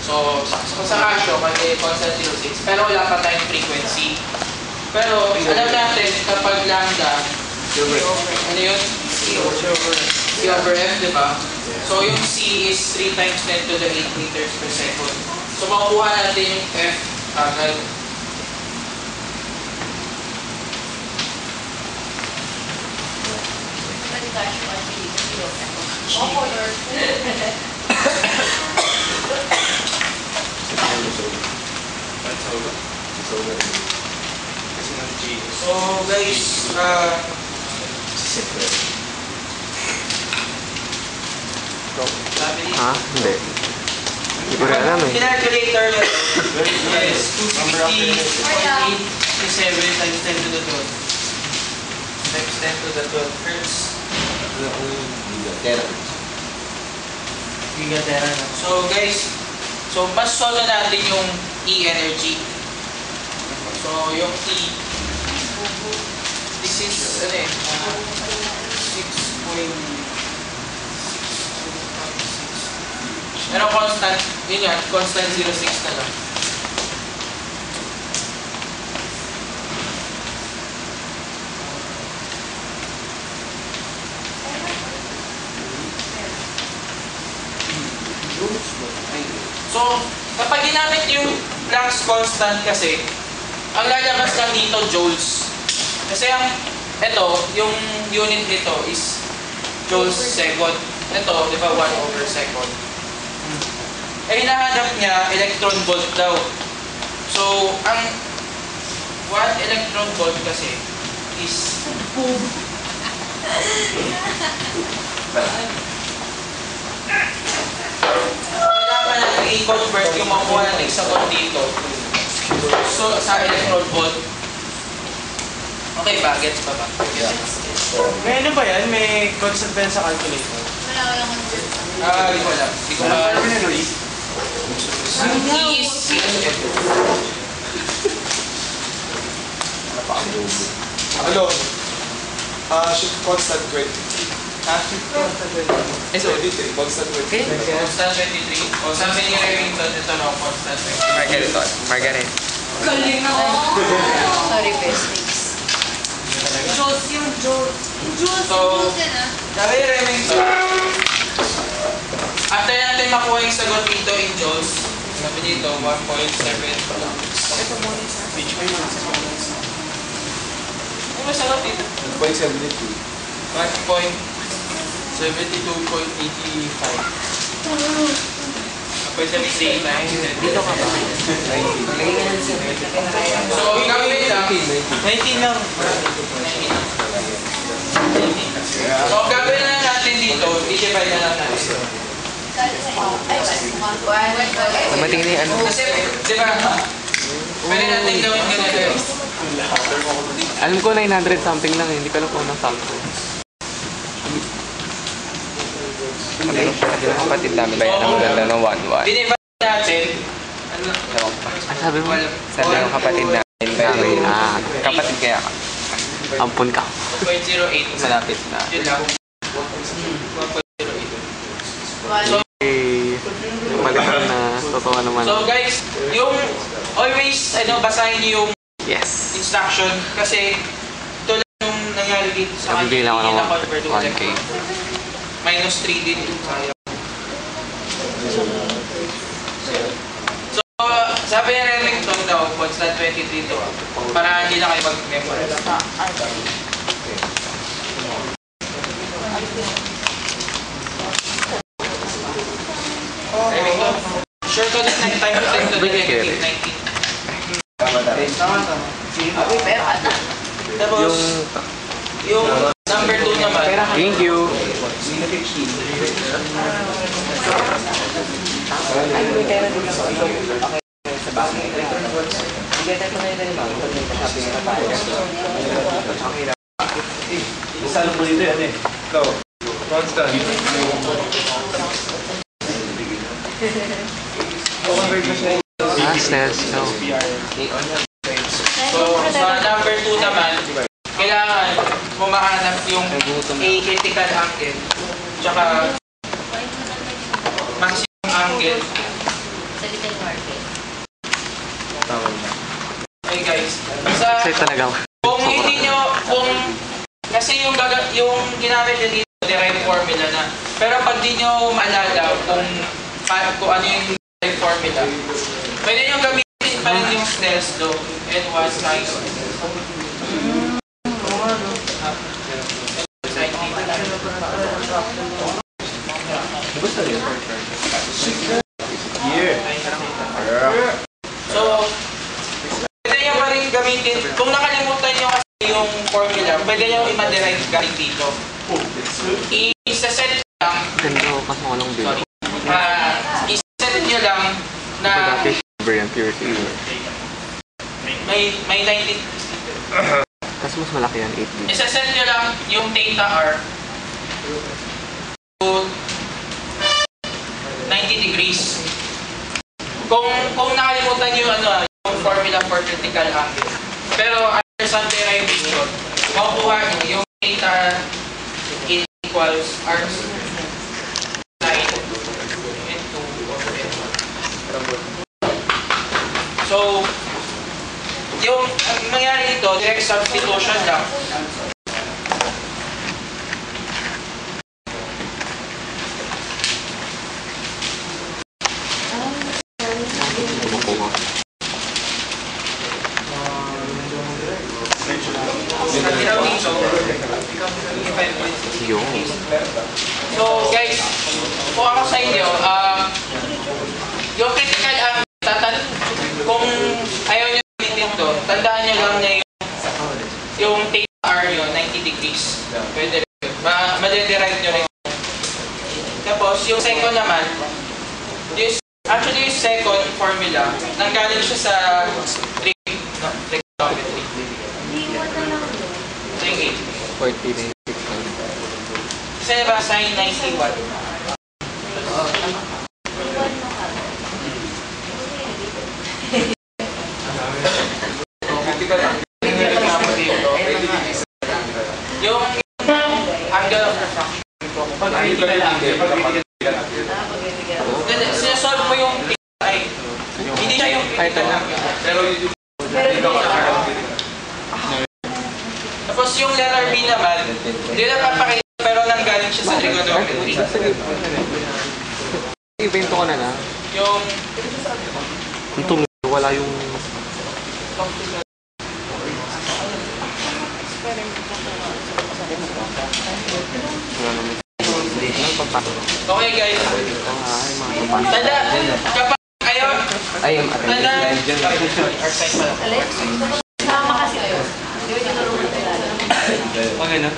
So, sa Casio, kasi constant 0.6, pero wala pa tayong frequency. Pero, alam natin, kapag lambda, ano yun? C over F, di ba? So, yung C is 3 times 10 to the 8 meters per second. So, makukuha natin yung F agad. So guys, Hindi. Hindi ko rin alam eh. Calculator yes, 250.837 times 10 to the 12. Times 10 to the 12 hertz. Gigatera na. So guys, pasolo natin yung E energy. So yung E, this is ano eh, 6.6. Pero constant, yun yan, constant 0.6 na lang. So, kapag ginamit yung Planck's constant kasi, ang lalabas lang dito, joules. Kasi ito, yung unit nito is joules second. Ito, di ba, 1 over second. Eh, hinahanap niya, electron volt daw. So, ang 1 electron volt kasi is kailangan natin i-convert yung makuha natin sa volt dito. So, sa electron volt. Okay ba? Gets ba ba? Yeah. May ano ba yan? May constant ba yan sa calculator? Wala lang. Hindi ko alam. Hindi ko alam. Yung E is Ano? Constant 20. Constant 20. constant 23. O sabi ni Remington, ito na constant 23. Margaret. Galing ako. Sorry, best. Jules yung Jules. Jules yan ah. Sabi ni Remington, after natin makuha yung sagot dito in joules, sabi dito, 1.7 lang. Ito mo yung sa Which way man sa comments? ano ba sagot dito? 1.72. 1.73 times. Dito ka ba? So, gawin lang. 19 lang. So, gagawin na natin dito, i-divide na lang natin. Dumating na yung ano. Kasi, di ba, pwede natin gawin ganito. Alam ko 900 something lang eh. Hindi ko alam kung anong sakto. Sabi ng kapatid namin ba yan ang maganda ng 1-1? Dinivide natin. Sabi mo? Sabi ng kapatid namin ba yun? Kapatid kaya ka. Ampun ka. 1.08. Malapit na. Yun lang. 1.08. So, Malipad na. Totoo naman. So guys, yung always basahin niyo yung Yes. instruction kasi ito lang yung nangyari dito sa Nabibigay lang ako ng convert to 1K. -3 din yung kaya. So, sabi ni Remington daw, constant 23 to para hindi na kayo mag-memorize. Remington, sure ko din 9 times 10 to the negative 19. Tama. Tapos, yung number 2 naman. Thank you. Isalo mo dito yan eh. Ikaw. Constant. No. So, sa number 2 naman, kailangan mo mahanap yung critical angle tsaka maximum angle Sa Little Market. Tawag na. Okay guys, sa, Excited talaga ako. kung hindi nyo, kasi yung ginamit nyo dito, derived formula na. Pero pag di nyo maalala kung ano yung derived formula, pwede nyo gamitin pa rin yung Snell's law. N1 sin. So, pwede nyo pa rin gamitin. Kung nakalimutan nyo kasi yung formula, pwede nyo i-derive gamit dito. I-set lang, Ganda ako kasi walang bill. sorry, i-set nyo lang na Dati, brand pure silver. may 90, Kasi mas malaki yan, 8 bit. isa-set nyo lang yung theta r to 90 degrees. Kung nakalimutan nyo yung formula for critical angle. Pero after some derivation, makukuha nyo yung theta equals r sine into so, yung ang mangyari dito, direct substitution lang. Kumukuha. Ang ginaw dito, Yung. so guys, kung ako sa inyo, yung critical angle, kung ayaw nyo gamitin to, tandaan nyo lang na yung theta r nyo, 90 degrees. Pwede rin. Madederive nyo rin. Tapos, yung second naman, actually yung second formula, nanggaling siya sa trigonometry. Ring 8. 40 na 6 na. Kasi ba sin 91? Yung angle of refraction. Sinasolve mo yung ay hindi siya yung critical angle. Tapos yung letter B naman, hindi na papakita pero nanggaling siya sa trigonometry. Ibento ko na na. Yung Itong wala yung... Wala naman. Ano pagpasok? okay guys, Ay, mga pagpasok. tanda kapag ayaw, Ay, yung tanda, attendance. our side pala. Sama kasi kayo. Di ba tinuro mo tayo? Okay na.